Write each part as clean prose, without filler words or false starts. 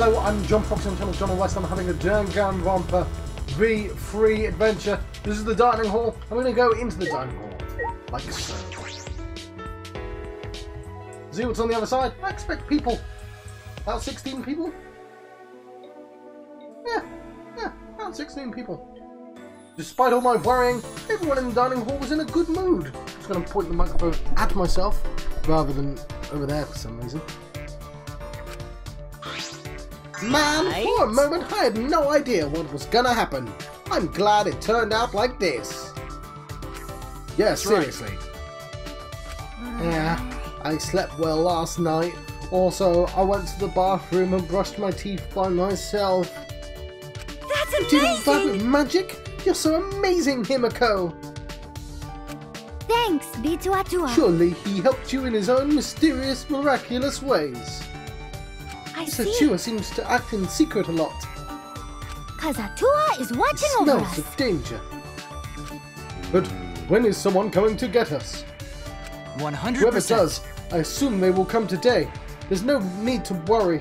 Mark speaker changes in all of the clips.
Speaker 1: Hello, I'm John Fox on channel John West. I'm having a Danganronpa V3 adventure. This is the dining hall. I'm going to go into the dining hall, like so. See what's on the other side? I expect people. About 16 people? Yeah, about 16 people. Despite all my worrying, everyone in the dining hall was in a good mood. I'm just going to point the microphone at myself, rather than over there for some reason. Man, for a moment I had no idea what was gonna happen. I'm glad it turned out like this. Yeah, seriously. Yeah, I slept well last night. Also, I went to the bathroom and brushed my teeth by myself.
Speaker 2: That's amazing!
Speaker 1: You did that with magic? You're so amazing, Himiko!
Speaker 2: Thanks, B2A2A.
Speaker 1: Surely he helped you in his own mysterious, miraculous ways.
Speaker 2: I see.
Speaker 1: Atua seems to act in secret a lot.
Speaker 2: Cause Atua is watching
Speaker 1: He
Speaker 2: over
Speaker 1: smells
Speaker 2: us.
Speaker 1: of danger. But when is someone coming to get us?
Speaker 3: 100%.
Speaker 1: Whoever does, I assume they will come today. There's no need to worry.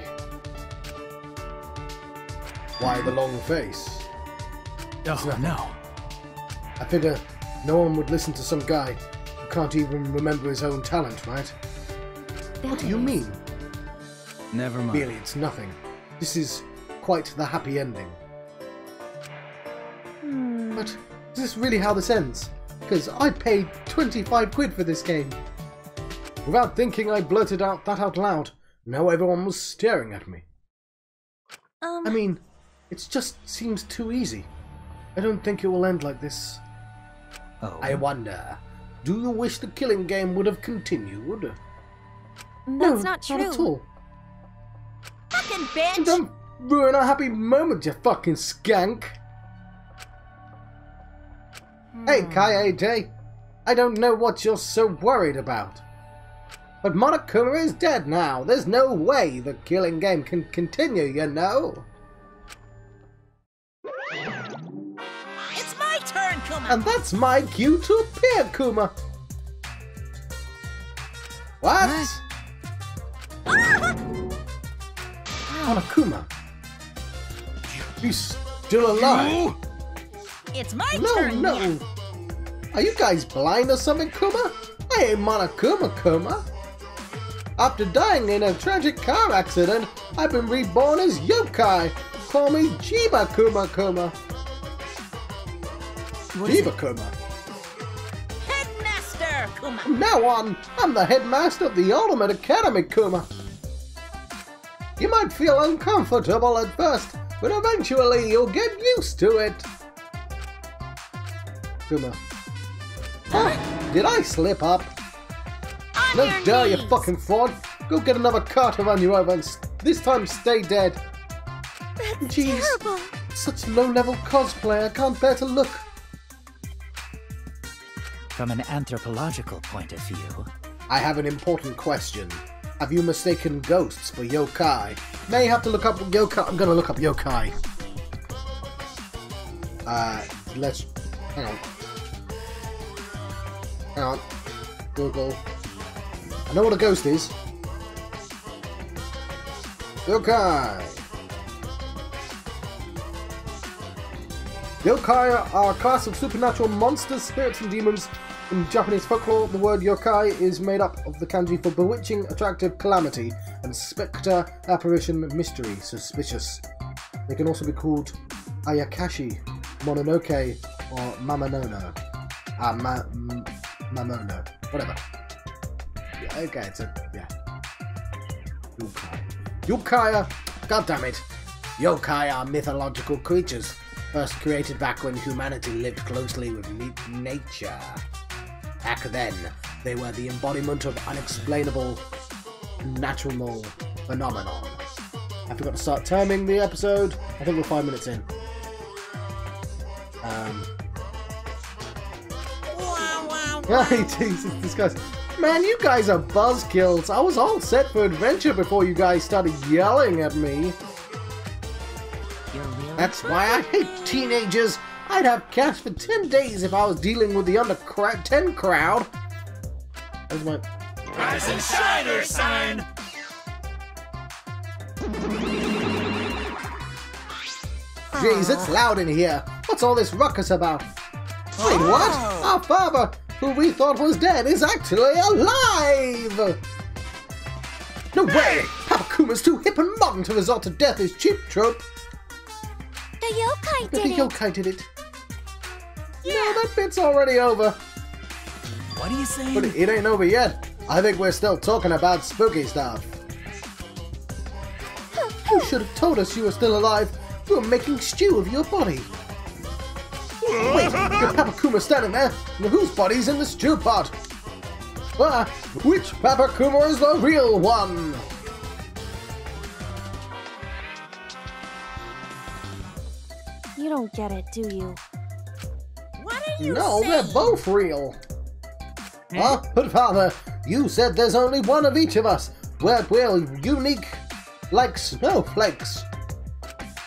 Speaker 1: Why the long face?
Speaker 3: Oh no.
Speaker 1: I figure no one would listen to some guy who can't even remember his own talent, right? What do you mean?
Speaker 3: Never mind.
Speaker 1: Really, it's nothing. This is quite the happy ending. But is this really how this ends? Because I paid 25 quid for this game. Without thinking, I blurted out that out loud. Now everyone was staring at me. I mean, it just seems too easy. I don't think it will end like this.
Speaker 3: Oh.
Speaker 1: I wonder, do you wish the killing game would have continued?
Speaker 2: That's not true.
Speaker 1: Not at all.
Speaker 2: Fucking bitch!
Speaker 1: Don't ruin our happy moment, you fucking skank! Hey, Kaede, I don't know what you're so worried about. But Monokuma is dead now. There's no way the killing game can continue, you know?
Speaker 4: It's my turn, Kuma!
Speaker 1: And that's my cue to appear, Kuma! What? Monokuma, you still alive?
Speaker 4: It's my
Speaker 1: No,
Speaker 4: turn!
Speaker 1: no.
Speaker 4: Yeah.
Speaker 1: Are you guys blind or something, Kuma? I ain't Monokuma, Kuma. After dying in a tragic car accident, I've been reborn as yokai. Call me Jiba Kuma. Jiba Kuma.
Speaker 4: Headmaster, Kuma!
Speaker 1: From now on, I'm the headmaster of the Ultimate Academy, Kuma. You might feel uncomfortable at first, but eventually you'll get used to it. Kuma. Oh, did I slip up?
Speaker 4: On
Speaker 1: No
Speaker 4: your
Speaker 1: dare, you
Speaker 4: knees.
Speaker 1: fucking fraud! Go get another car to run you over and this time stay dead.
Speaker 2: That's
Speaker 1: Jeez.
Speaker 2: terrible.
Speaker 1: Such low-level cosplay, I can't bear to look.
Speaker 3: From an anthropological point of view,
Speaker 1: I have an important question. Have you mistaken ghosts for yokai? May have to look up yokai. I'm gonna look up yokai. Let's... Hang on. Hang on. Google. I know what a ghost is. Yokai! Yokai are a class of supernatural monsters, spirits, and demons. In Japanese folklore, the word yokai is made up of the kanji for bewitching, attractive, calamity, and spectre, apparition, mystery, suspicious. They can also be called Ayakashi, Mononoke, or Mamanono. Mamono. Whatever. Yeah, okay, it's a... yeah. Yokai. Yokai are... goddammit. Yokai are mythological creatures, first created back when humanity lived closely with nature. Back then, they were the embodiment of unexplainable natural phenomenon. I forgot to start timing the episode. I think we're 5 minutes in. Jesus, disgusting. Man, you guys are buzzkills. I was all set for adventure before you guys started yelling at me. That's why I hate teenagers. I'd have cash for 10 days if I was dealing with the under 10 crowd. That's my...
Speaker 5: Rise and shine, Sign!
Speaker 1: jeez, it's loud in here. What's all this ruckus about? Wait, what? Our father, who we thought was dead, is actually alive! No way! Papa Kuma's too hip and modern to resort to death as cheap trope.
Speaker 2: The yokai
Speaker 1: The
Speaker 2: did it.
Speaker 1: yokai did it. No, that bit's already over.
Speaker 3: What are you saying?
Speaker 1: But it ain't over yet. I think we're still talking about spooky stuff. You should have told us you were still alive. We were making stew of your body. Wait, your Papa Kuma standing there. Whose body's in the stew pot? Ah, which Papa Kuma is the real one?
Speaker 2: You don't get it, do you?
Speaker 4: What are you
Speaker 1: No,
Speaker 4: saying?
Speaker 1: they're both real. Huh? But father, you said there's only one of each of us. We're unique like snowflakes.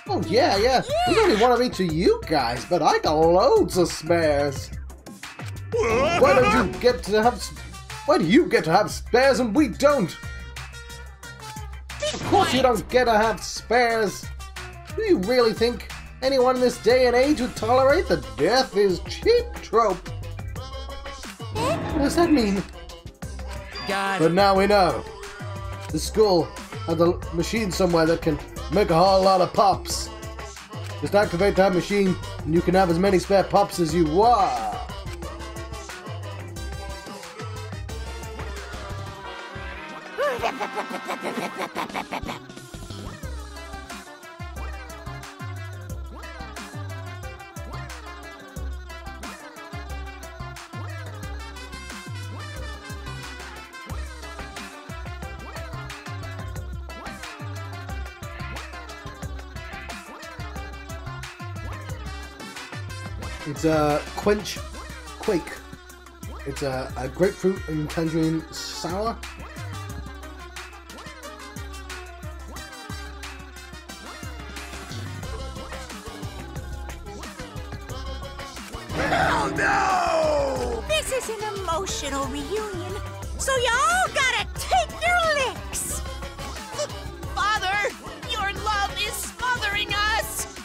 Speaker 1: Oh yeah. There's only one of each of you guys, but I got loads of spares. Why do you get to have spares and we don't? Of course you don't get to have spares. Do you really think anyone in this day and age would tolerate the death is cheap trope? What does that mean?
Speaker 3: God.
Speaker 1: But now we know. The school has a machine somewhere that can make a whole lot of pops. Just activate that machine and you can have as many spare pops as you want. It's a quake. It's a grapefruit and tangerine sour.
Speaker 4: Oh no! This is an emotional reunion, so you all gotta take your licks! Father, your love is smothering us!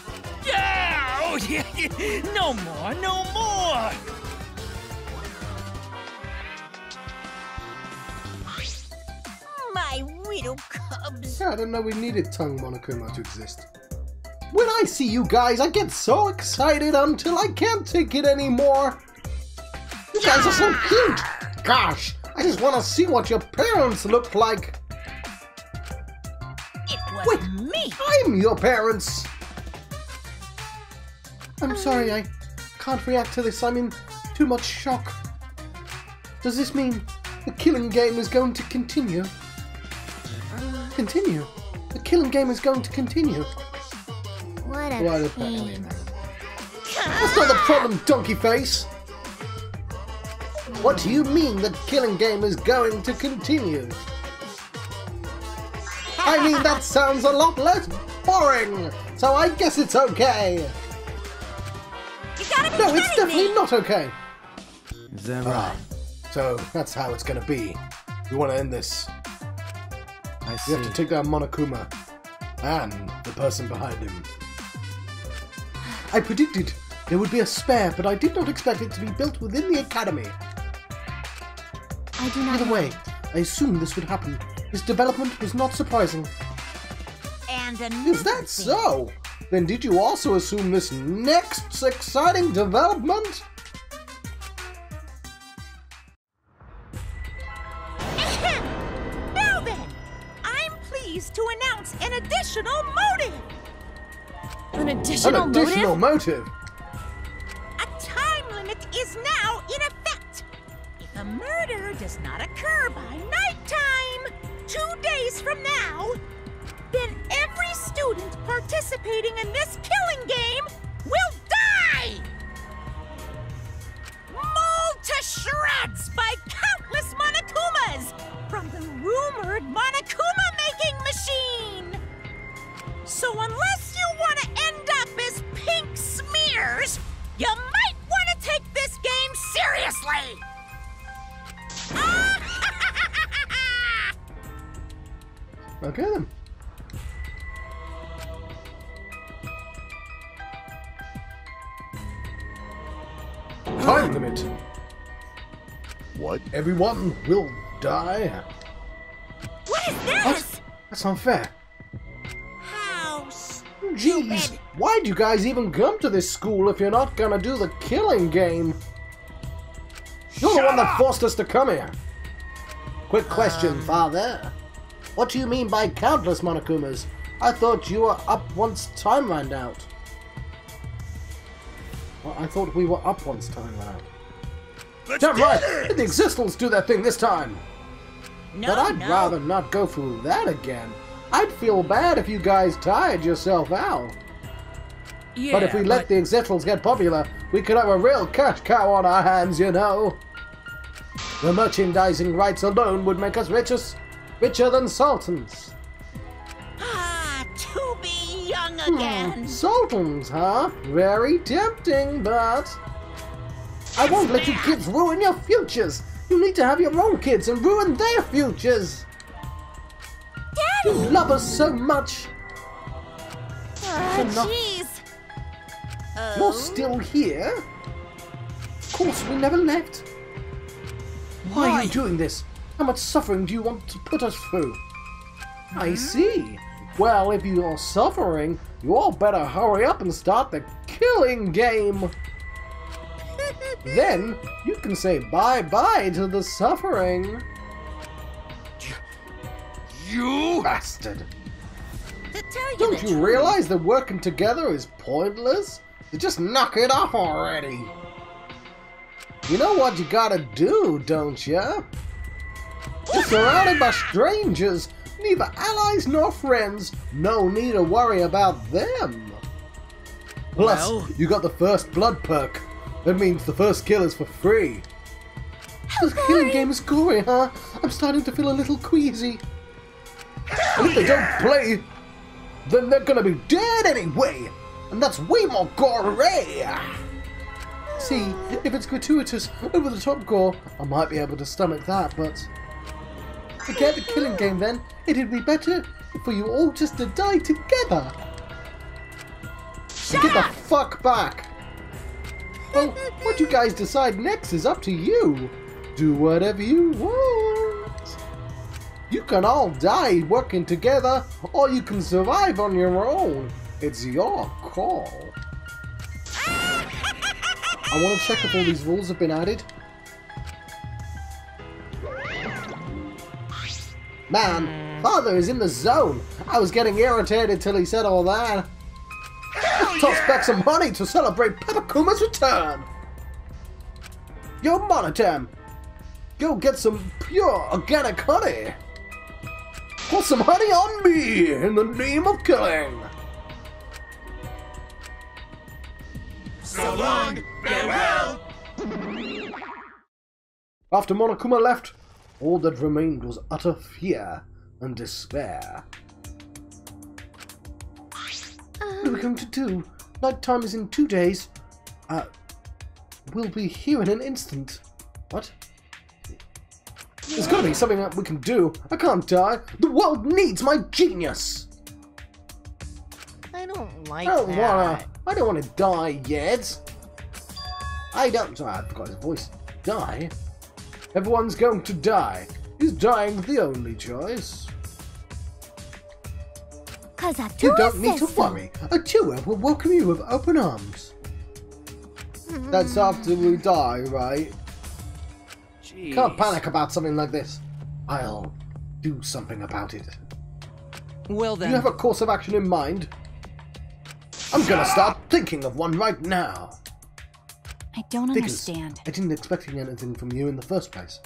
Speaker 5: Yeah! Oh, yeah! No more, no more!
Speaker 4: My little cubs.
Speaker 1: Yeah, I didn't know we needed tongue Monokuma to exist. When I see you guys, I get so excited until I can't take it anymore. You guys are so cute. Gosh, I just want to see what your parents look like.
Speaker 4: It was
Speaker 1: Wait,
Speaker 4: me.
Speaker 1: I'm your parents. I'm sorry, I can't react to this. I'm in too much shock. Does this mean the killing game is going to continue? Continue? The killing game is going to continue.
Speaker 2: What
Speaker 1: What
Speaker 2: a
Speaker 1: a
Speaker 2: pain.
Speaker 1: That's not the problem, donkey face! What do you mean the killing game is going to continue? I mean, that sounds a lot less boring, so I guess it's okay.
Speaker 4: You gotta be
Speaker 1: No, it's
Speaker 4: kidding
Speaker 1: definitely
Speaker 4: me.
Speaker 1: not okay.
Speaker 3: Is that
Speaker 1: Ah,
Speaker 3: right?
Speaker 1: so that's how it's gonna be. We want to end this.
Speaker 3: I
Speaker 1: We
Speaker 3: see.
Speaker 1: have to take down Monokuma and the person behind him. I predicted there would be a spare, but I did not expect it to be built within the academy.
Speaker 2: I do not
Speaker 1: Either
Speaker 2: know.
Speaker 1: way, I assumed this would happen. This development was not surprising.
Speaker 4: And another
Speaker 1: Is that
Speaker 4: thing.
Speaker 1: so? Then did you also assume this next exciting development?
Speaker 4: Now then, I'm pleased to announce an additional motive.
Speaker 2: An
Speaker 1: An
Speaker 2: additional
Speaker 1: additional
Speaker 2: motive?
Speaker 1: motive.
Speaker 4: A time limit is now in effect. If a murder does not occur by nighttime, 2 days from now, then every student participating in this killing game will die! Mauled to shreds by countless Monokumas from the rumored Monokuma-making machine! So unless you want to end up as pink smears, you might want to take this game seriously!
Speaker 1: Okay then. time limit.
Speaker 6: What?
Speaker 1: Everyone will die.
Speaker 4: What is
Speaker 1: What?
Speaker 4: this?
Speaker 1: That's unfair.
Speaker 4: How
Speaker 1: Jeez,
Speaker 4: stupid.
Speaker 1: why'd you guys even come to this school if you're not gonna do the killing game? You're the one that forced us to come here. Quick question, Father. What do you mean by countless Monokumas? I thought you were up once time ran out. Well, I thought we were up once time ran out. Damn right! Let the Existals do their thing this time!
Speaker 4: No,
Speaker 1: But I'd
Speaker 4: no.
Speaker 1: rather not go through that again. I'd feel bad if you guys tired yourself out.
Speaker 3: Yeah,
Speaker 1: But if we let the Existals get popular, we could have a real cash cow on our hands, you know. The merchandising rights alone would make us richer than sultans.
Speaker 4: Ah, to be young again.
Speaker 1: Sultans, huh? Very tempting, but I won't let you kids ruin your futures. You need to have your own kids and ruin their futures. You
Speaker 4: Daddy!
Speaker 1: love us so much. enough.
Speaker 4: Jeez.
Speaker 1: You're still here? Of course, we never left. Why are you doing this? How much suffering do you want to put us through? I see. Well, if you are suffering, you all better hurry up and start the killing game. Then you can say bye-bye to the suffering.
Speaker 6: You?
Speaker 1: Bastard.
Speaker 4: To tell you
Speaker 1: Don't
Speaker 4: the
Speaker 1: you
Speaker 4: truth,
Speaker 1: realize that working together is pointless? You just knock it off already. You know what you gotta do, don't you? You're surrounded by strangers, neither allies nor friends. No need to worry about them. Plus,
Speaker 3: Well-
Speaker 1: you got the first blood perk. That means the first kill is for free. The killing game is gory, huh? I'm starting to feel a little queasy. And if they don't play, then they're gonna be dead anyway. And that's way more gory. See, if it's gratuitous, over-the-top gore, I might be able to stomach that, but forget the killing game then. It'd be better for you all just to die together. And get the fuck back. Well, what you guys decide next is up to you. Do whatever you want. You can all die working together, or you can survive on your own. It's your call. I want to check if all these rules have been added. Man, Father is in the zone. I was getting irritated till he said all that. Let's toss back some money to celebrate Peppakuma's return. Yo, Monotem, go get some pure organic honey. Pour some honey on me in the name of killing.
Speaker 6: So long, farewell!
Speaker 1: After Monokuma left, all that remained was utter fear and despair. What are we going to do? Night time is in 2 days. We'll be here in an instant. What? There's gotta be something that we can do. I can't die. The world needs my genius.
Speaker 4: I don't like
Speaker 1: I don't
Speaker 4: that.
Speaker 1: wanna die yet. Sorry, I forgot his voice. Die? Everyone's going to die. Is dying the only choice?
Speaker 2: Cause a
Speaker 1: You don't need to
Speaker 2: says so.
Speaker 1: worry. A tour will welcome you with open arms. That's after we die, right?
Speaker 3: Jeez.
Speaker 1: Can't panic about something like this. I'll do something about it.
Speaker 3: Well
Speaker 1: Do
Speaker 3: then.
Speaker 1: you have a course of action in mind? I'm gonna start thinking of one right now.
Speaker 2: I don't
Speaker 1: Because
Speaker 2: understand.
Speaker 1: I didn't expect anything from you in the first place.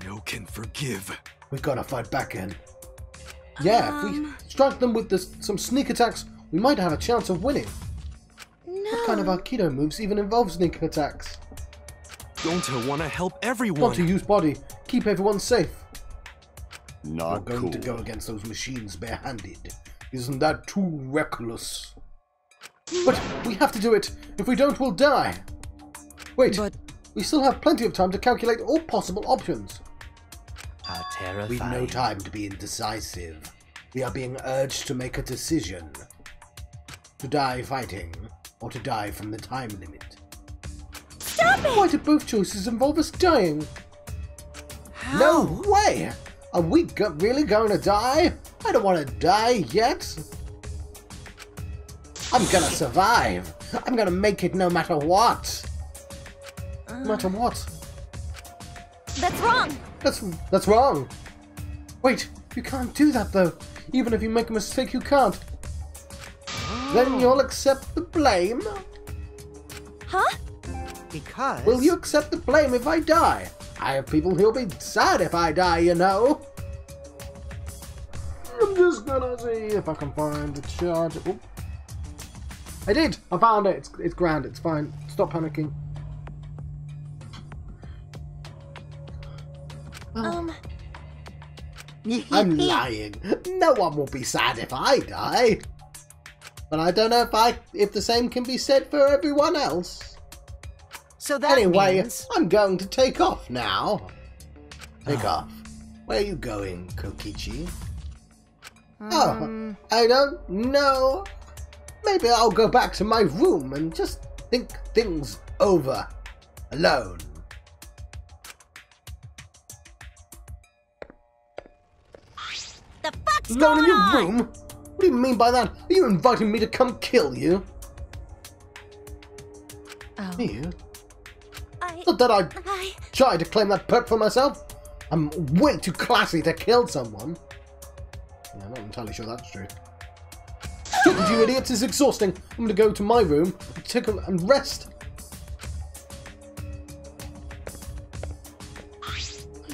Speaker 6: No can forgive.
Speaker 1: We gotta fight back in. Yeah, if we strike them with some sneak attacks, we might have a chance of winning.
Speaker 2: No.
Speaker 1: What kind of Aikido moves even involve sneak attacks?
Speaker 7: Don't I want to help
Speaker 1: Want
Speaker 7: everyone?
Speaker 1: to use body, keep everyone safe. We're
Speaker 6: Not
Speaker 1: going
Speaker 6: cool.
Speaker 1: to go against those machines barehanded. Isn't that too reckless? But we have to do it. If we don't, we'll die. Wait,
Speaker 3: But
Speaker 1: we still have plenty of time to calculate all possible options.
Speaker 3: how terrifying.
Speaker 1: We've no time to be indecisive. We are being urged to make a decision. To die fighting, or to die from the time limit.
Speaker 4: Stop Stop it!
Speaker 1: Why do both choices involve us dying? No way! Are we really going to die? I don't want to die yet. I'm gonna survive. I'm gonna make it no matter what. No matter what?
Speaker 2: That's wrong.
Speaker 1: That's wrong. Wait, you can't do that though. Even if you make a mistake, you can't. Then you'll accept the blame?
Speaker 2: Huh?
Speaker 3: Because...
Speaker 1: Will you accept the blame if I die? I have people who'll be sad if I die, you know. I'm just gonna see if I can find the chart. Oop. I did! I found it! It's grand, it's fine. Stop panicking. I'm lying. No one will be sad if I die. But I don't know if the same can be said for everyone else.
Speaker 3: So that
Speaker 1: Anyway,
Speaker 3: means...
Speaker 1: I'm going to take off now. Take off. Where are you going, Kokichi? Oh, I don't know. Maybe I'll go back to my room and just think things over. Alone.
Speaker 2: The fuck's
Speaker 1: Alone
Speaker 2: going
Speaker 1: in your
Speaker 2: on?
Speaker 1: room? What do you mean by that? Are you inviting me to come kill you?
Speaker 2: Oh.
Speaker 1: Me? Not that I tried to claim that perk for myself. I'm way too classy to kill someone. Yeah, I'm not entirely sure that's true. Talking to you idiots is exhausting. I'm going to go to my room and rest.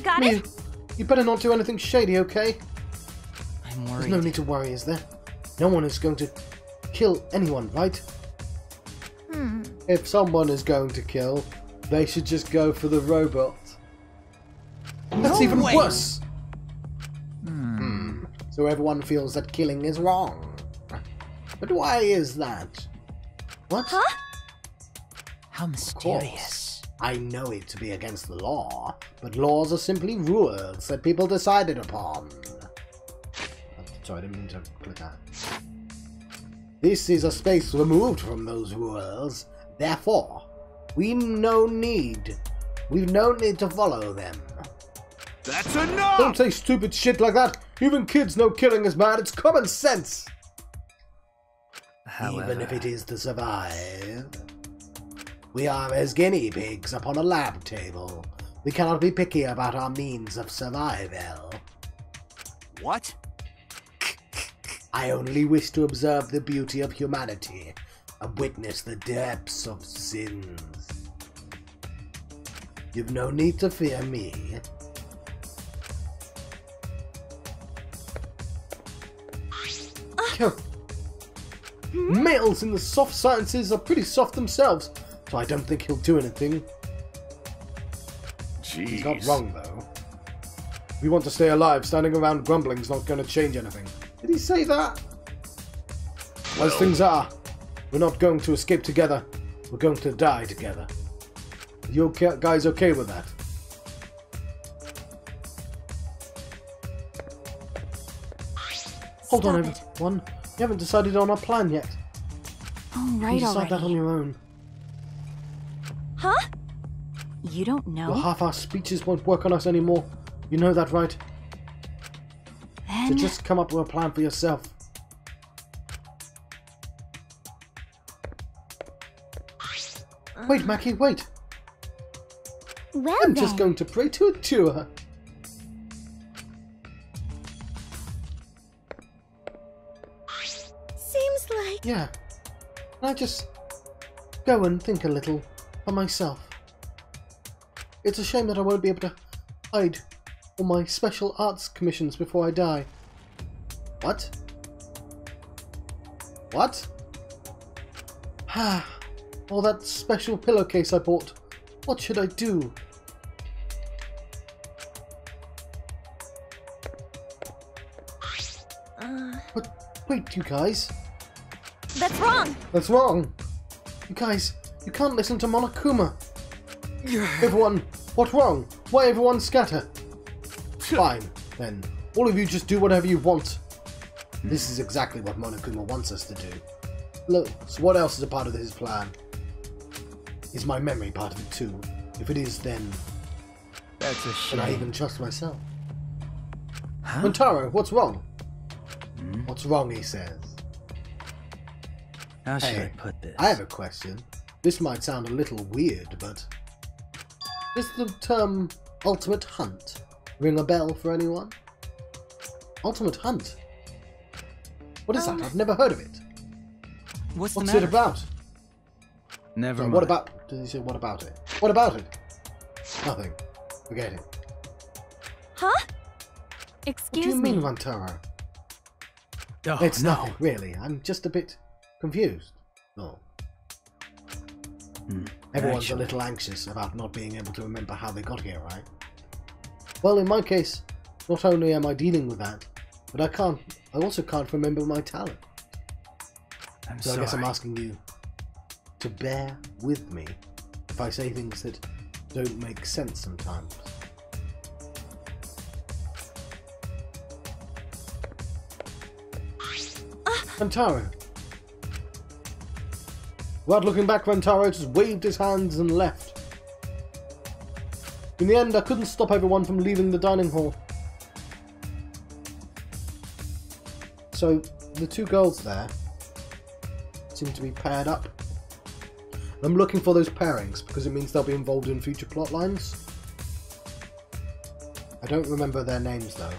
Speaker 2: Got
Speaker 1: Miu,
Speaker 2: it?
Speaker 1: you better not do anything shady, okay?
Speaker 3: I'm
Speaker 1: There's
Speaker 3: worried.
Speaker 1: no need to worry, is there? No one is going to kill anyone, right? If someone is going to kill, they should just go for the robot. That's even
Speaker 3: way.
Speaker 1: worse! So everyone feels that killing is wrong. But why is that? What?
Speaker 2: Huh?
Speaker 3: How
Speaker 1: Of course.
Speaker 3: mysterious.
Speaker 1: I know it to be against the law, but laws are simply rules that people decided upon. Sorry, I didn't mean to click that. This is a space removed from those rules. Therefore, we've no need to follow them.
Speaker 6: That's enough!
Speaker 1: Don't say stupid shit like that. Even kids know killing is bad. It's common sense.
Speaker 3: However...
Speaker 1: Even if it is to survive. We are as guinea pigs upon a lab table. We cannot be picky about our means of survival.
Speaker 6: What?
Speaker 1: I only wish to observe the beauty of humanity and witness the depths of sins. You've no need to fear me. Males in the soft sciences are pretty soft themselves, so I don't think he'll do anything.
Speaker 6: Jeez.
Speaker 1: He's not wrong, though. We want to stay alive. Standing around grumbling's not going to change anything. Did he say that? As things are, we're not going to escape together. We're going to die together. Are you guys okay with that? Hold on, everyone. We haven't decided on our plan yet.
Speaker 2: Oh,
Speaker 1: You
Speaker 2: right
Speaker 1: decide that on
Speaker 2: already.
Speaker 1: your own.
Speaker 2: Huh? You don't
Speaker 1: Your
Speaker 2: know?
Speaker 1: half-assed speeches won't work on us anymore. You know that, right? So
Speaker 2: Then...
Speaker 1: just come up with a plan for yourself. Wait, Mackie, wait.
Speaker 2: Well
Speaker 1: I'm
Speaker 2: then.
Speaker 1: just going to pray to a tour.
Speaker 2: Seems like...
Speaker 1: Yeah. I just go and think a little for myself. It's a shame that I won't be able to hide all my special arts commissions before I die. What? What? Ah, all that special pillowcase I bought. What should I do? But wait, you guys.
Speaker 2: That's wrong!
Speaker 1: That's wrong. You guys, you can't listen to Monokuma. Everyone, what's wrong? Why everyone scatter? Fine, then. All of you just do whatever you want. This is exactly what Monokuma wants us to do. Look, so what else is a part of his plan? Is my memory part of it too? If it is, then
Speaker 3: That's a shame.
Speaker 1: can I even trust myself?
Speaker 3: Huh?
Speaker 1: Rentaro, what's wrong? What's wrong, he says.
Speaker 3: How should I
Speaker 1: Hey,
Speaker 3: put this?
Speaker 1: I have a question. This might sound a little weird, but does the term Ultimate Hunt ring a bell for anyone? Ultimate Hunt? What is that? I've never heard of it.
Speaker 3: What's the
Speaker 1: What's
Speaker 3: matter?
Speaker 1: it about?
Speaker 3: Never
Speaker 1: So
Speaker 3: mind.
Speaker 1: what about... Did he say what about it? What about it? Nothing. Forget it.
Speaker 2: Huh?
Speaker 1: What
Speaker 2: Excuse
Speaker 1: do you
Speaker 2: me.
Speaker 1: mean, Rantaro?
Speaker 3: Oh,
Speaker 1: It's
Speaker 3: no.
Speaker 1: nothing, really. I'm just a bit confused. Oh. Everyone's
Speaker 3: Actually.
Speaker 1: a little anxious about not being able to remember how they got here, right? Well, in my case, not only am I dealing with that, but I also can't remember my talent.
Speaker 3: I'm
Speaker 1: So
Speaker 3: sorry.
Speaker 1: I guess I'm asking you to bear with me if I say things that don't make sense sometimes. Rantaro. Without looking back, Rantaro just waved his hands and left. In the end, I couldn't stop everyone from leaving the dining hall. So, the two girls there seem to be paired up. I'm looking for those pairings because it means they'll be involved in future plot lines. I don't remember their names though.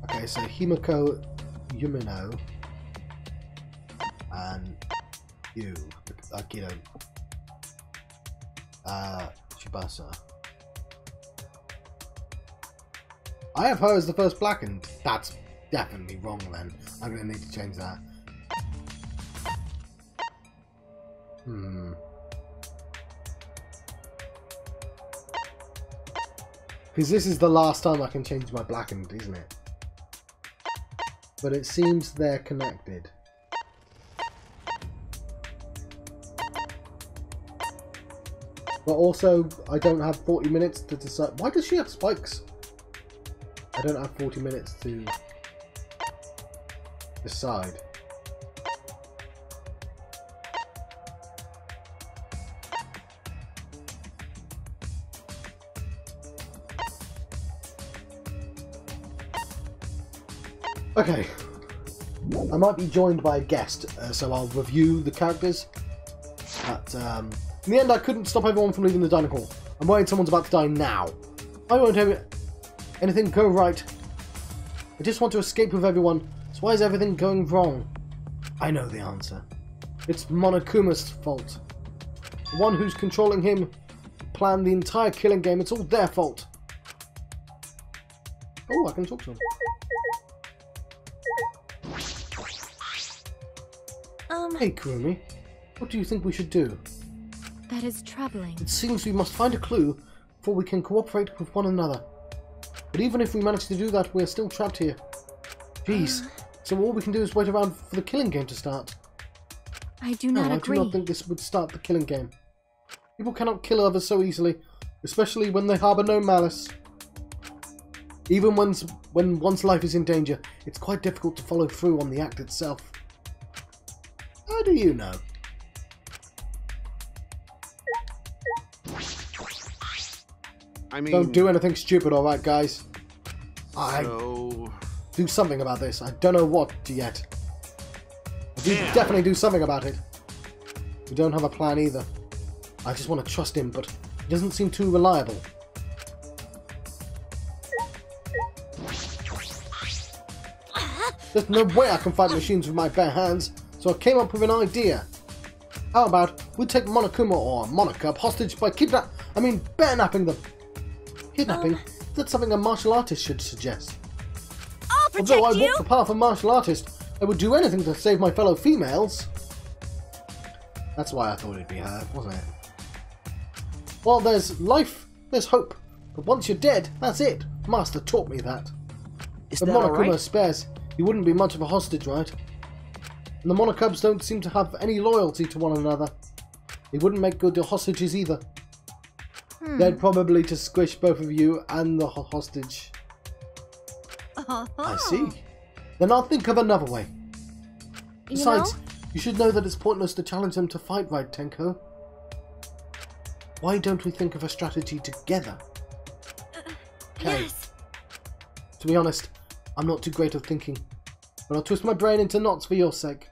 Speaker 1: Okay, so Himiko Yumino and you, Akira, Shibasa. I have her as the first blackened. That's definitely wrong then. I'm going to need to change that. Because this is the last time I can change my blackened, isn't it? But it seems they're connected. But also, I don't have 40 minutes to decide. Why does she have spikes? I don't have 40 minutes to decide. Okay. I might be joined by a guest, so I'll review the characters. But, in the end, I couldn't stop everyone from leaving the dining hall. I'm worried someone's about to die now. I won't have anything go right. I just want to escape with everyone, so why is everything going wrong? I know the answer. It's Monokuma's fault. The one who's controlling him planned the entire killing game. It's all their fault. Oh, I can talk to him. Hey, Kurumi. What do you think we should do?
Speaker 2: That is troubling.
Speaker 1: It seems we must find a clue before we can cooperate with one another. But even if we manage to do that, we're still trapped here. Jeez. So all we can do is wait around for the killing game to start.
Speaker 2: I do not
Speaker 1: No,
Speaker 2: agree.
Speaker 1: I do not think this would start the killing game. People cannot kill others so easily, especially when they harbour no malice. Even when one's life is in danger, it's quite difficult to follow through on the act itself. How do you know?
Speaker 6: I mean,
Speaker 1: Don't do anything stupid, alright, guys?
Speaker 6: so...
Speaker 1: Do something about this. I don't know what yet. We definitely do something about it. We don't have a plan either. I just want to trust him, but he doesn't seem too reliable. There's no way I can fight machines with my bare hands, so I came up with an idea. How about we take Monokuma or Monokub hostage by bare-napping them. Kidnapping? That's something a martial artist should suggest.
Speaker 4: I'll protect
Speaker 1: Although I
Speaker 4: you!
Speaker 1: walk the path of martial artist, I would do anything to save my fellow females. That's why I thought it'd be her, wasn't it? Well, there's life, there's hope, but once you're dead, that's it. Master taught me that.
Speaker 3: Is
Speaker 1: The
Speaker 3: that
Speaker 1: Monokuma
Speaker 3: alright?
Speaker 1: spares, he wouldn't be much of a hostage, right? And the Monokubs don't seem to have any loyalty to one another. They wouldn't make good hostages either. They'd probably just squish both of you and the hostage.
Speaker 4: Oh.
Speaker 1: I see. Then I'll think of another way. Besides, you should know that it's pointless to challenge them to fight, right, Tenko? Why don't we think of a strategy together? Okay.
Speaker 2: Yes.
Speaker 1: To be honest, I'm not too great at thinking, but I'll twist my brain into knots for your sake.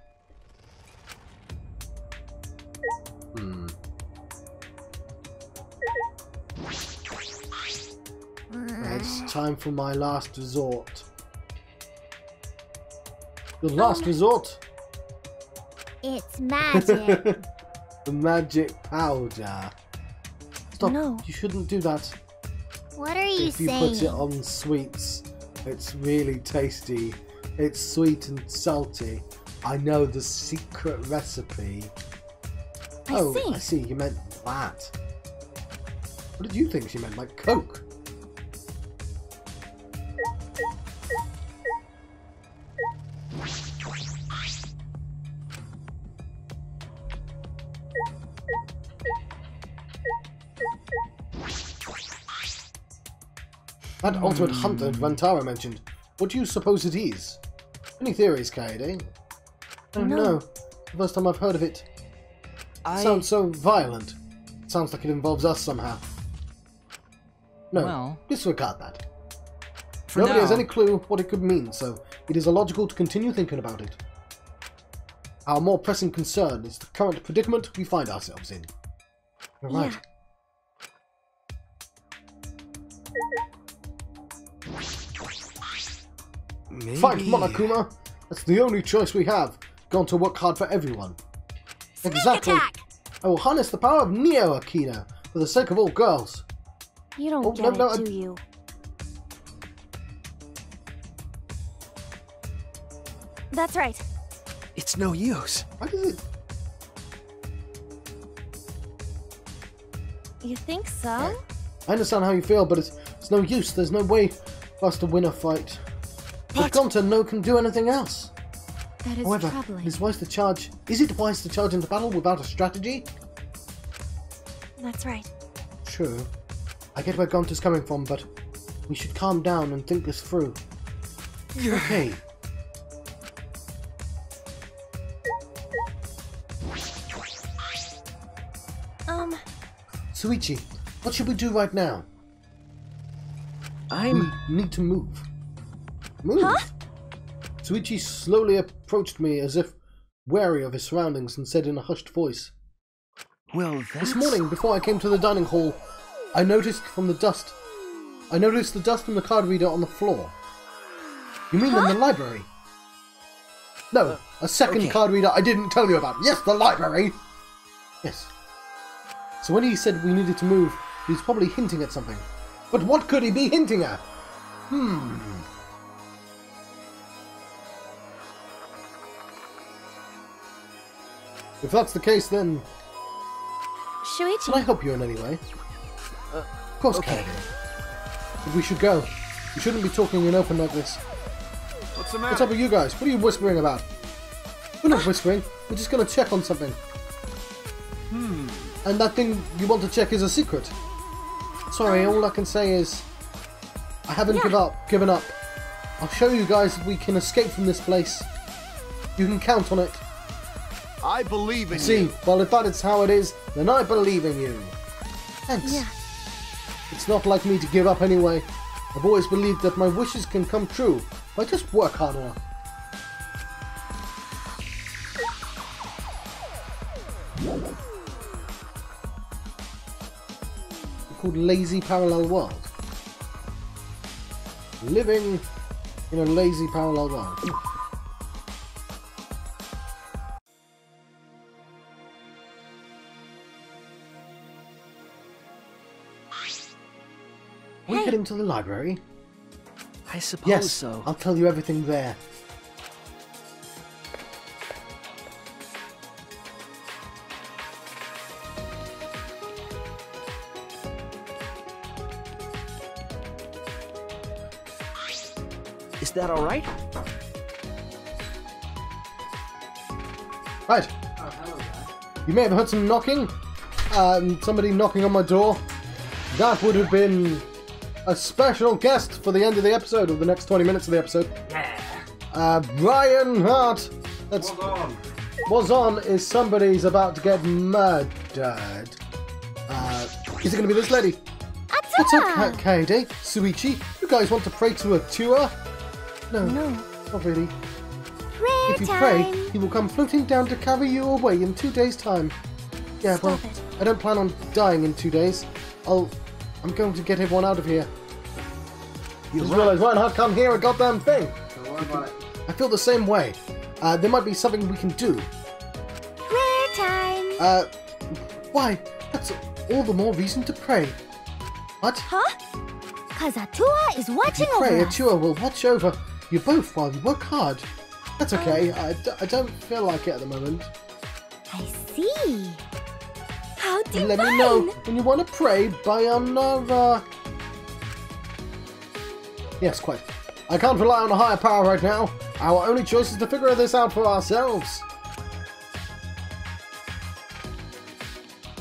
Speaker 1: It's time for my last resort. The last resort?
Speaker 2: It's magic.
Speaker 1: The magic powder. Stop.
Speaker 2: No.
Speaker 1: You shouldn't do that.
Speaker 2: What are you
Speaker 1: If you
Speaker 2: saying?
Speaker 1: put it on sweets, it's really tasty. It's sweet and salty. I know the secret recipe. I see. You meant that. What did you think she meant? Like Coke? That ultimate hunter Vantara mentioned. What do you suppose it is? Any theories, Kaede? I don't know. The first time I've heard of it. It sounds so violent. It sounds like it involves us somehow. No,
Speaker 3: Well,
Speaker 1: disregard that.
Speaker 3: for
Speaker 1: Nobody has
Speaker 3: now-
Speaker 1: any clue what it could mean, so it is illogical to continue thinking about it. Our more pressing concern is the current predicament we find ourselves in. You're right.
Speaker 7: Maybe...
Speaker 1: Fight Monokuma! That's the only choice we have. Going to work hard for everyone. Exactly.
Speaker 2: Attack!
Speaker 1: I will harness the power of Neo Akina for the sake of all girls.
Speaker 2: You don't
Speaker 1: Oh,
Speaker 2: get
Speaker 1: no,
Speaker 2: it, do you? That's right.
Speaker 7: It's no use.
Speaker 1: Why does it?
Speaker 2: You think so?
Speaker 1: I understand how you feel, but it's no use. There's no way for us to win a fight. But Gonta no can do anything else.
Speaker 2: That is
Speaker 1: However,
Speaker 2: troubling.
Speaker 1: it is wise to charge. Is it wise to charge into battle without a strategy?
Speaker 2: That's right.
Speaker 1: True. I get where Gonta's coming from, but we should calm down and think this through. Okay. Suichi, what should we do right now? We need to move. Move?
Speaker 2: Huh?
Speaker 1: Suichi slowly approached me as if wary of his surroundings and said in a hushed voice,
Speaker 7: Well,
Speaker 1: This morning, before I came to the dining hall, I noticed the dust from the card reader on the floor. You mean in the library? No, a second card reader I didn't tell you about. Yes, the library! Yes. So when he said we needed to move, he was probably hinting at something. But what could he be hinting at? If that's the case, then can I
Speaker 2: Shuichi,
Speaker 1: help you in any way? Of course, Kaede. But we should go. We shouldn't be talking in open like this.
Speaker 6: What's the
Speaker 1: What's
Speaker 6: matter?
Speaker 1: up with you guys? What are you whispering about? We're not whispering. We're just going to check on something. And that thing you want to check is a secret. Sorry, all I can say is I haven't given up. I'll show you guys that we can escape from this place. You can count on it.
Speaker 6: I believe in
Speaker 1: See,
Speaker 6: you.
Speaker 1: well, if that is how it is, then I believe in you. Thanks.
Speaker 2: Yeah.
Speaker 1: It's not like me to give up anyway. I've always believed that my wishes can come true if I just work hard enough. It's called Lazy Parallel World. Living in a lazy parallel world. Are we heading to the library?
Speaker 3: I suppose
Speaker 1: Yes,
Speaker 3: so.
Speaker 1: I'll tell you everything there.
Speaker 3: Is that all right?
Speaker 1: Right. You may have heard some knocking. Somebody knocking on my door. that would have been a special guest for the end of the episode, or the next 20 minutes of the episode. Brian Hart. That's was on is somebody's about to get murdered. Is it going to be this lady? What's up, Kaede? Suichi? You guys want to pray to a tour? No, not really. If you pray, he will come floating down to carry you away in 2 days' time. Yeah, well, I don't plan on dying in 2 days. I'm going to get everyone out of here. You just realised Reinhardt can't hear a goddamn thing. I feel the same way. There might be something we can do.
Speaker 2: Prayer time!
Speaker 1: Why? That's all the more reason to pray. What?
Speaker 2: Huh? Cause Atua is watching over
Speaker 1: Pray,
Speaker 2: us.
Speaker 1: Atua will watch over you both while you work hard. That's okay. I don't feel like it at the moment.
Speaker 2: I see. How divine!
Speaker 1: Let me know when you want to pray by another. Yes, quite. I can't rely on a higher power right now. Our only choice is to figure this out for ourselves.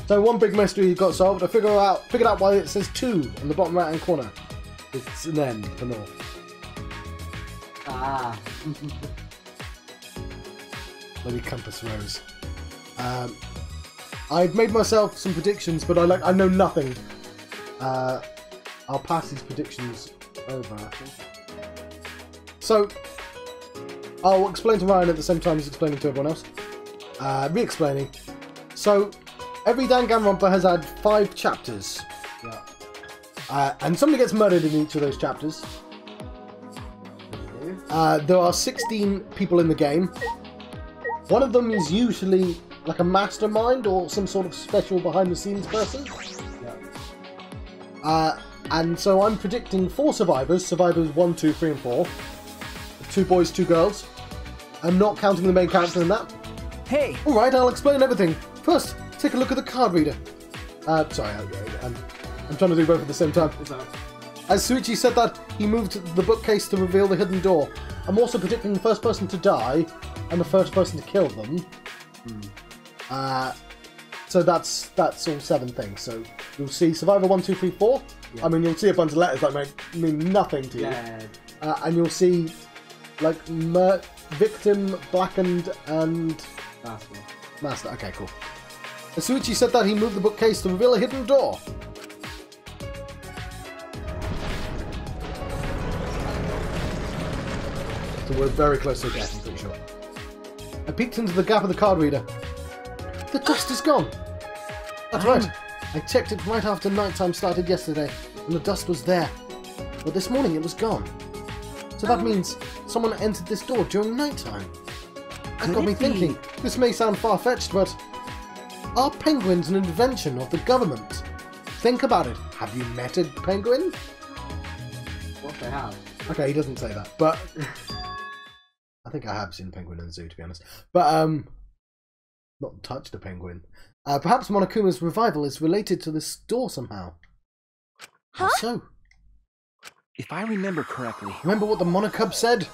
Speaker 1: So one big mystery got solved. I figured out why it says 2 on the bottom right hand corner. It's an N for north.
Speaker 8: Ah.
Speaker 1: Bloody compass rose. I've made myself some predictions, but I know nothing. I'll pass these predictions over. So I'll explain to Ryan at the same time as explaining to everyone else. Re-explaining. So every Danganronpa has had 5 chapters. Yeah. And somebody gets murdered in each of those chapters. There are 16 people in the game. One of them is usually like a mastermind or some sort of special behind-the-scenes person. Yeah. And so I'm predicting 4 survivors. Survivors 1, 2, 3, and 4. 2 boys, 2 girls. I'm not counting the main character in that.
Speaker 3: Hey!
Speaker 1: Alright, I'll explain everything. First, take a look at the card reader. Sorry, I'm trying to do both at the same time. As Suichi said that, he moved the bookcase to reveal the hidden door. I'm also predicting the first person to die and the first person to kill them. So that's all 7 things. So you'll see Survivor 1, 2, 3, 4. Yeah. I mean, you'll see a bunch of letters that mean nothing to you. Yeah. And you'll see like victim, blackened, and master. Okay, cool. As Suichi said that, he moved the bookcase to reveal a hidden door. So we're very close to a death, I'm pretty sure. I peeked into the gap of the card reader. The dust is gone! That's right. I checked it right after nighttime started yesterday, and the dust was there. But this morning it was gone. So that means someone entered this door during nighttime. That got me thinking. This may sound far-fetched, but are penguins an invention of the government? Think about it. Have you met a penguin?
Speaker 8: What the hell?
Speaker 1: Okay, he doesn't say that, but I think I have seen a penguin in the zoo, to be honest. But not touched a penguin. Perhaps Monokuma's revival is related to this door somehow.
Speaker 2: Huh?
Speaker 1: How so?
Speaker 3: If I remember correctly...
Speaker 1: Remember what the Monokub said?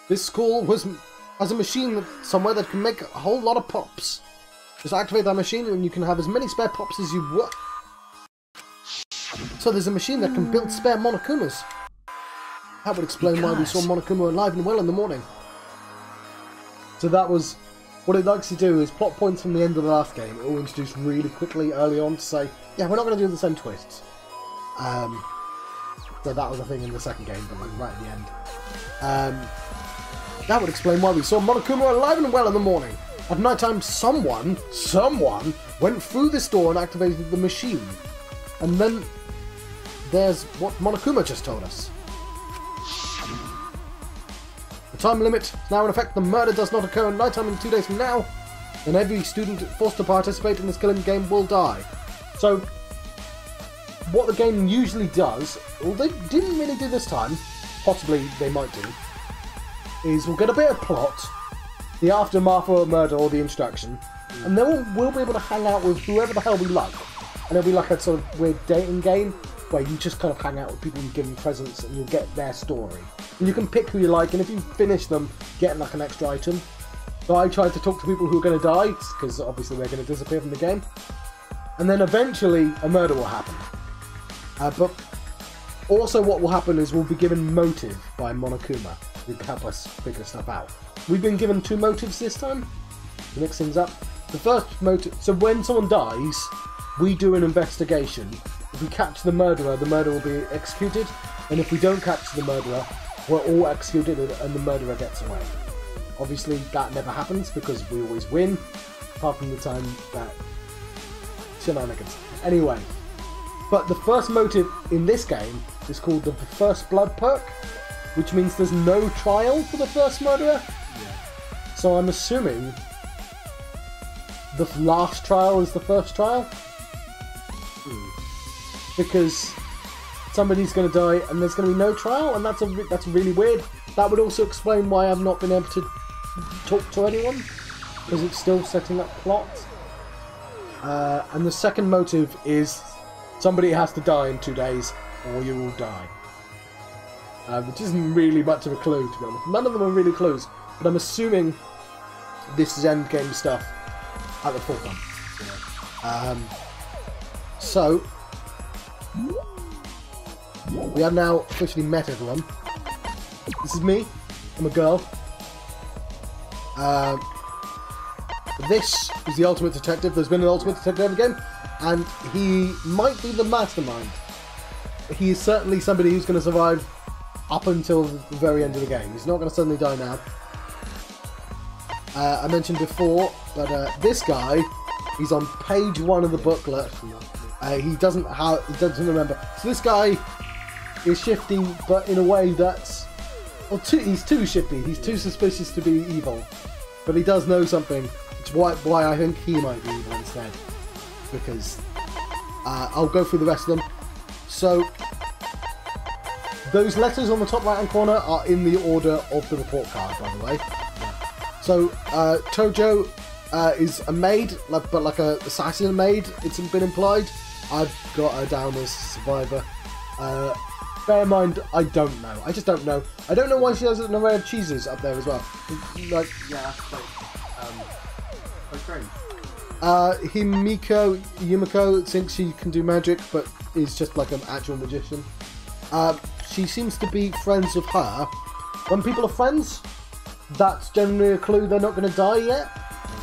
Speaker 1: This school has a machine somewhere that can make a whole lot of pops. Just activate that machine and you can have as many spare pops as you want. So there's a machine that can build spare Monokumas. That would explain why we saw Monokuma alive and well in the morning. So that was... What it likes to do is plot points from the end of the last game. It all introduced really quickly early on to say, yeah, we're not going to do the same twists. So that was a thing in the second game, but like right at the end. That would explain why we saw Monokuma alive and well in the morning. At night time, someone went through this door and activated the machine. And then there's what Monokuma just told us. The time limit is now in effect. The murder does not occur at night time in 2 days from now. Then every student forced to participate in this killing game will die. So, what the game usually does, well, they didn't really do this time, possibly they might do, is we'll get a bit of plot, the aftermath of a murder or the instruction, and then we'll be able to hang out with whoever the hell we like. And it'll be like a sort of weird dating game, where you just kind of hang out with people and give them presents and you'll get their story. And you can pick who you like, and if you finish them, get like an extra item. So I tried to talk to people who are going to die, because obviously they're going to disappear from the game. And then eventually a murder will happen. But also what will happen is we'll be given motive by Monokuma to help us figure stuff out. We've been given 2 motives this time to mix things up. The first motive, so when someone dies, we do an investigation. If we catch the murderer will be executed, and if we don't catch the murderer, we're all executed and the murderer gets away. Obviously that never happens because we always win, apart from the time that shenanigans. Anyway, but the first motive in this game is called the First Blood perk, which means there's no trial for the first murderer. Yeah. So I'm assuming the last trial is the first trial. Because somebody's going to die and there's going to be no trial, and that's really weird. That would also explain why I've not been able to talk to anyone, because it's still setting up plot. And the second motive is somebody has to die in 2 days or you will die. Which isn't really much of a clue, to be honest. None of them are really clues, but I'm assuming this is endgame stuff at the forefront. So we have now officially met everyone. This is me. I'm a girl. This is the Ultimate Detective. There's been an Ultimate Detective every game, and he might be the mastermind. He is certainly somebody who's going to survive up until the very end of the game. He's not going to suddenly die now. I mentioned before, but this guy, he's on page 1 of the booklet. He doesn't remember. So this guy is shifty, but in a way that's... Well, he's too shifty. He's too suspicious to be evil. But he does know something, which is why I think he might be evil instead. Because I'll go through the rest of them. So those letters on the top right hand corner are in the order of the report card, by the way. So Tojo is a maid, but like a assassin maid, it's been implied. I've got her down as survivor. Bear in mind, I don't know. I just don't know. I don't know why she has an array of cheeses up there as well. Like,
Speaker 8: yeah, that's quite strange.
Speaker 1: Yumiko thinks she can do magic, but is just like an actual magician. She seems to be friends with her. When people are friends, that's generally a clue they're not going to die yet,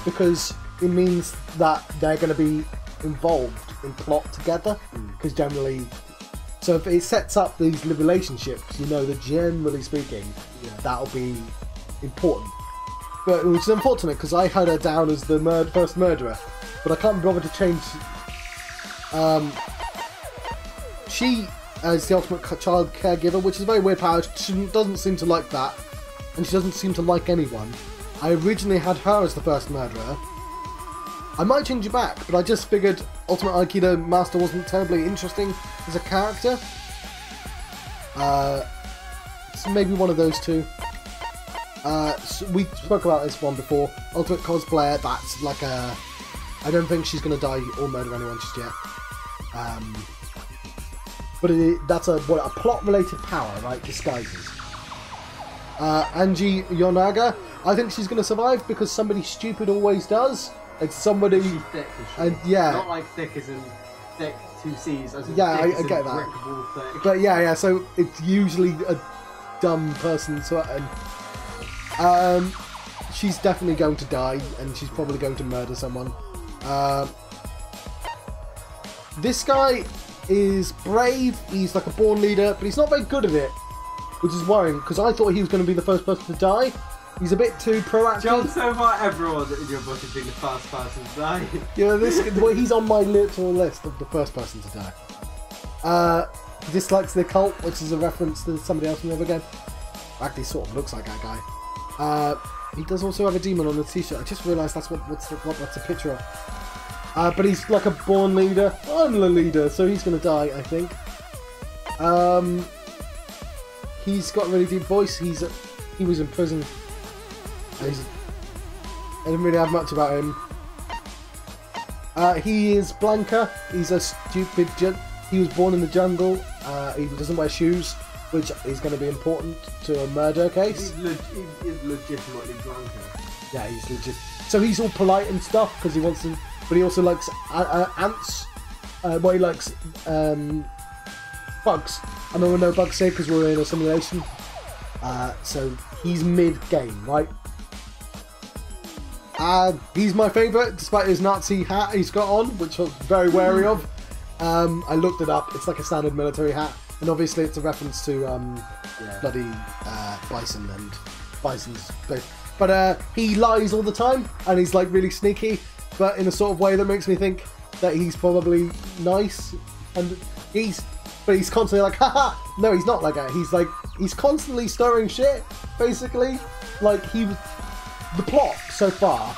Speaker 1: because it means that they're going to be involved in plot together. Because generally, so if it sets up these relationships, you know that generally speaking, that'll be important. But which is unfortunate because I had her down as the first murderer, but I can't bother to change. She is the ultimate child caregiver, which is a very weird power. She doesn't seem to like that, and she doesn't seem to like anyone. I originally had her as the first murderer. I might change it back, but I just figured Ultimate Aikido Master wasn't terribly interesting as a character. So maybe one of those two. So we spoke about this one before. Ultimate Cosplayer, that's like a... I don't think she's going to die or murder anyone just yet. But that's a plot-related power, right? Disguises. Angie Yonaga, I think she's going to survive because somebody stupid always does. It's somebody...
Speaker 8: She's thick, is she?
Speaker 1: And yeah.
Speaker 8: Not like thick as in thick, 2 C's, as in
Speaker 1: yeah,
Speaker 8: thick
Speaker 1: I
Speaker 8: as in
Speaker 1: get that.
Speaker 8: brickable thick.
Speaker 1: But yeah, so it's usually a dumb person, and she's definitely going to die, and she's probably going to murder someone. This guy is brave, he's like a born leader, but he's not very good at it, which is worrying, because I thought he was going to be the first person to die. He's a bit too proactive.
Speaker 8: John, so far everyone in your book has been the first person to die.
Speaker 1: Yeah, he's on my literal list of the first person to die. He dislikes the occult, which is a reference to somebody else in the other game. Actually, sort of looks like that guy. He does also have a demon on the t-shirt. I just realised that's what that's a picture of. But he's like a born leader. I'm the leader, so he's going to die, I think. He's got a really deep voice. He was in prison. I didn't really have much about him. He is Blanca. He's a stupid... He was born in the jungle. He doesn't wear shoes, which is going to be important to a murder case.
Speaker 8: He's legitimately Blanca.
Speaker 1: Yeah, he's legit. So he's all polite and stuff because he wants to but he also likes ants. Well, he likes bugs. And there were no bugs saved because we're in a simulation. So he's mid-game, right? He's my favourite, despite his Nazi hat he's got on, which I'm very wary of. I looked it up. It's like a standard military hat, and obviously it's a reference to bloody bison and bison's both. But he lies all the time, and he's like really sneaky, but in a sort of way that makes me think that he's probably nice. And he's constantly like, haha. No, he's not like that. He's constantly stirring shit, basically. Like the plot so far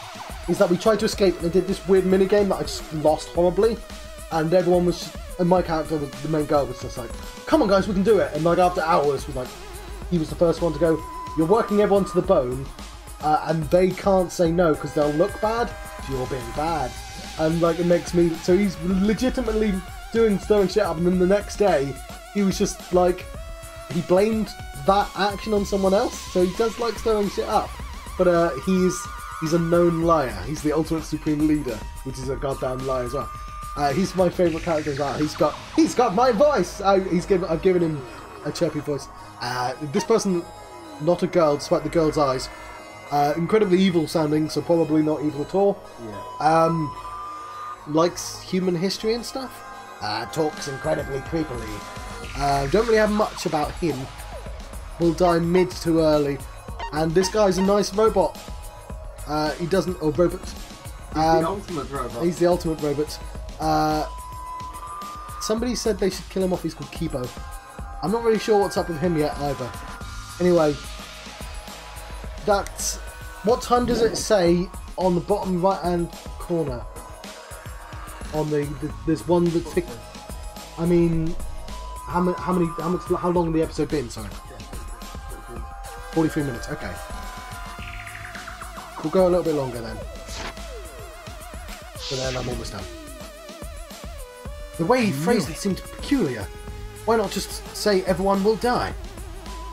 Speaker 1: is that we tried to escape and they did this weird mini game that I just lost horribly, and everyone was, and my character, the main girl, was just like, "Come on, guys, we can do it!" And like after hours, he was the first one to go. You're working everyone to the bone, and they can't say no because they'll look bad. You're being bad, and like it makes me. So he's legitimately stirring shit up, and then the next day he was just like, he blamed that action on someone else. So he does like stirring shit up. But he's a known liar. He's the ultimate supreme leader, which is a goddamn lie as well. He's my favourite character as well. He's got my voice. I've given him a chirpy voice. This person, not a girl, despite the girl's eyes. Incredibly evil sounding, so probably not evil at all. Yeah. Likes human history and stuff. Talks incredibly creepily. Don't really have much about him. Will die mid to early. And this guy's a nice robot. He doesn't... Oh, robot.
Speaker 8: He's the ultimate robot. He's
Speaker 1: the ultimate robot. Somebody said they should kill him off. He's called Kibo. I'm not really sure what's up with him yet either. Anyway. That's... What time does it say on the bottom right-hand corner? On there's one that's... I mean... How long the episode been? Sorry. 43 minutes, okay. We'll go a little bit longer then. But then I'm almost done. The way he phrased it seemed peculiar. Why not just say everyone will die?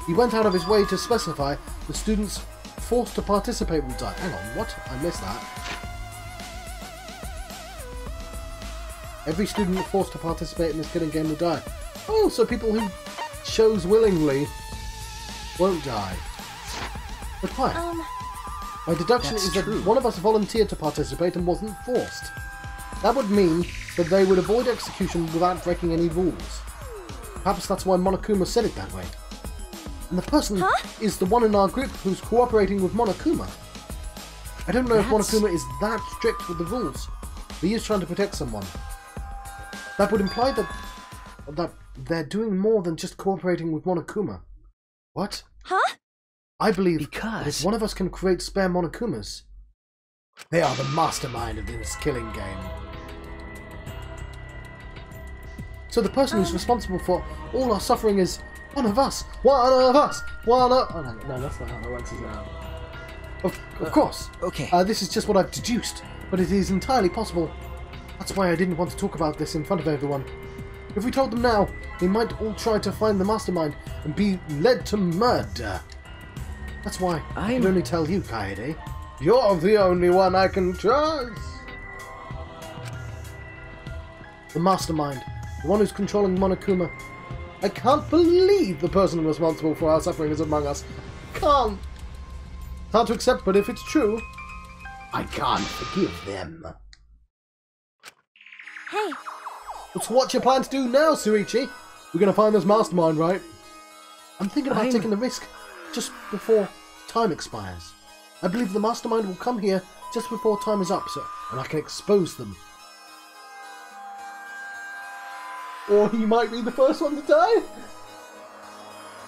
Speaker 1: He went out of his way to specify the students forced to participate will die. Hang on, what? I missed that. Every student forced to participate in this killing game will die. Oh, so people who chose willingly won't die. But why? My deduction is that one of us volunteered to participate and wasn't forced. That would mean that they would avoid execution without breaking any rules. Perhaps that's why Monokuma said it that way. And the person is the one in our group who's cooperating with Monokuma. I don't know if Monokuma is that strict with the rules, but he is trying to protect someone. That would imply that they're doing more than just cooperating with Monokuma. What? I believe that if one of us can create spare Monokumas, they are the mastermind of this killing game. So the person who's responsible for all our suffering is one of us! One of us! One of... Oh no, that's not how that works, is it? Of course.
Speaker 7: Okay.
Speaker 1: This is just what I've deduced, but it is entirely possible. That's why I didn't want to talk about this in front of everyone. If we told them now, they might all try to find the mastermind and be led to murder. That's why I can only tell you, Kaede. You're the only one I can trust. The mastermind, the one who's controlling Monokuma. I can't believe the person responsible for our suffering is among us. Can't. It's hard to accept, but if it's true, I can't forgive them.
Speaker 2: Hey.
Speaker 1: So what's your plan to do now, Suichi? We're going to find this mastermind, right? I'm thinking about taking the risk just before time expires. I believe the mastermind will come here just before time is up, and I can expose them. Or he might be the first one to die?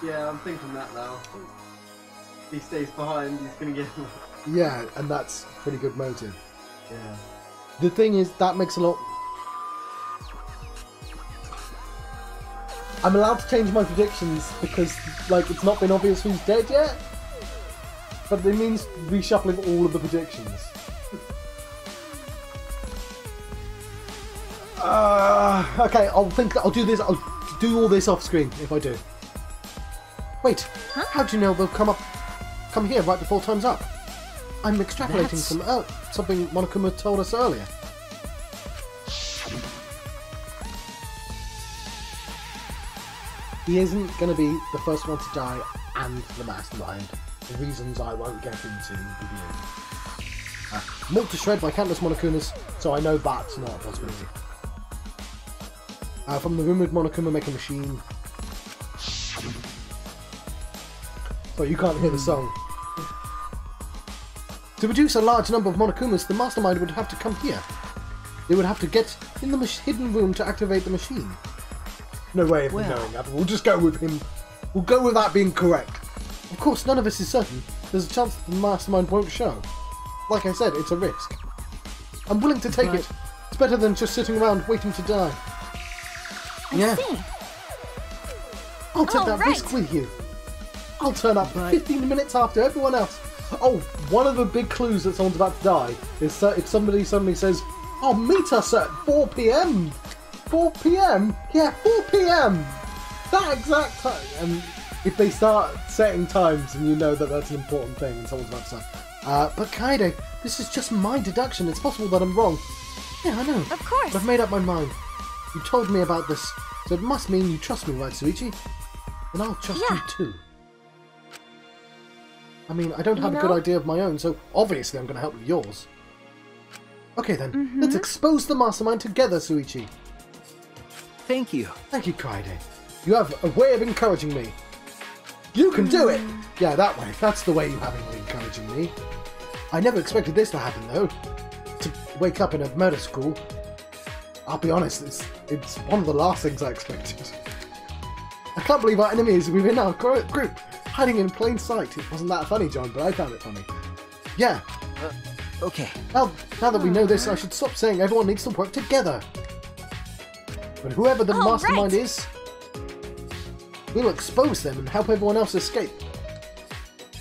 Speaker 8: Yeah, I'm thinking that now. If he stays behind, he's gonna get him.
Speaker 1: Yeah, and that's a pretty good motive.
Speaker 8: Yeah.
Speaker 1: The thing is, that makes a lot... I'm allowed to change my predictions because, like, it's not been obvious who's dead yet. But it means reshuffling all of the predictions. Okay, I'll do this. I'll do all this off screen if I do. Wait, how do you know they'll come here right before time's up? I'm extrapolating from something Monokuma told us earlier. he isn't going to be the first one to die and the Mastermind. For reasons I won't get into with you. Mauled to shred by countless Monokumas, so I know that's not a possibility. From the rumoured Monokuma making machine. So you can't hear the song. To produce a large number of Monokumas, the Mastermind would have to come here. They would have to get in the hidden room to activate the machine. No way of knowing that. We'll just go with him. We'll go with that being correct. Of course, none of this is certain. There's a chance that the Mastermind won't show. Like I said, it's a risk. I'm willing to take it. It's better than just sitting around waiting to die.
Speaker 2: I see.
Speaker 1: I'll take that risk with you. I'll turn up 15 minutes after everyone else. Oh, one of the big clues that someone's about to die is if somebody suddenly says, "Oh, meet us at 4 PM." 4 PM? Yeah, 4 PM. That exact time. And if they start setting times, and you know that that's an important thing, and someone's about to say, but Kaede, this is just my deduction. It's possible that I'm wrong. Yeah, I know.
Speaker 2: Of course.
Speaker 1: But I've made up my mind. You told me about this, so it must mean you trust me, right, Suichi? And I'll trust you too. I mean, I don't have a good idea of my own, so obviously I'm going to help with yours. Okay then, let's expose the Mastermind together, Suichi.
Speaker 7: Thank you.
Speaker 1: Thank you, Kaede. You have a way of encouraging me. You can do it! Yeah, that way. That's the way you have been encouraging me. I never expected this to happen, though. To wake up in a murder school. I'll be honest, it's one of the last things I expected. I can't believe our enemy is within our group, hiding in plain sight. It wasn't that funny, John, but I found it funny. Yeah.
Speaker 7: Okay.
Speaker 1: Now that we know this, I should stop saying everyone needs to work together. But whoever the Mastermind is, we'll expose them and help everyone else escape.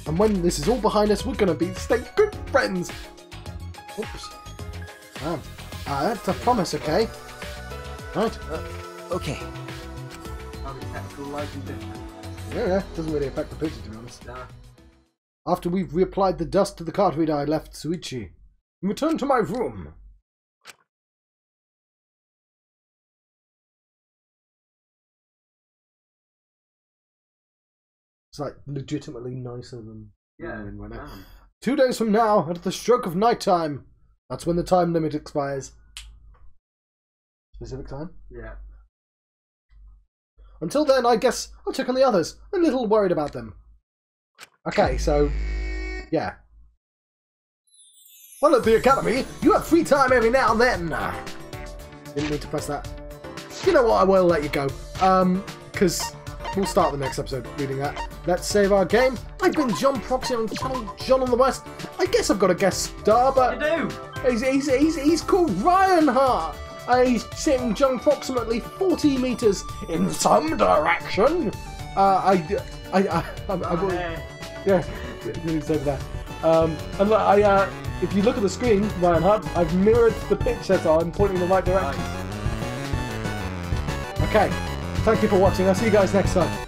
Speaker 1: And when this is all behind us, we're going to stay good friends. Oops. That's a promise, okay? Right.
Speaker 7: Okay.
Speaker 1: Yeah, doesn't really affect the picture, to be honest.
Speaker 8: Nah.
Speaker 1: After we've reapplied the dust to the cartridge, I left Suichi and returned to my room. It's like legitimately nicer than right now. 2 days from now, at the stroke of night time, that's when the time limit expires. Specific time?
Speaker 8: Yeah.
Speaker 1: Until then, I guess I'll check on the others. I'm a little worried about them. Okay, so, yeah. Well, at the Academy, you have free time every now and then. Didn't need to press that. You know what, I will let you go. Because we'll start the next episode reading that. Let's save our game. I've been John Proxy on channel John on the West. I guess I've got a guest star, but
Speaker 8: You do!
Speaker 1: he's called Ryan Hart. He's sitting approximately 40 meters in some direction. Yeah, he's over there. And if you look at the screen, Ryan Hart, I've mirrored the picture, so I'm pointing in the right direction. Okay, thank you for watching. I'll see you guys next time.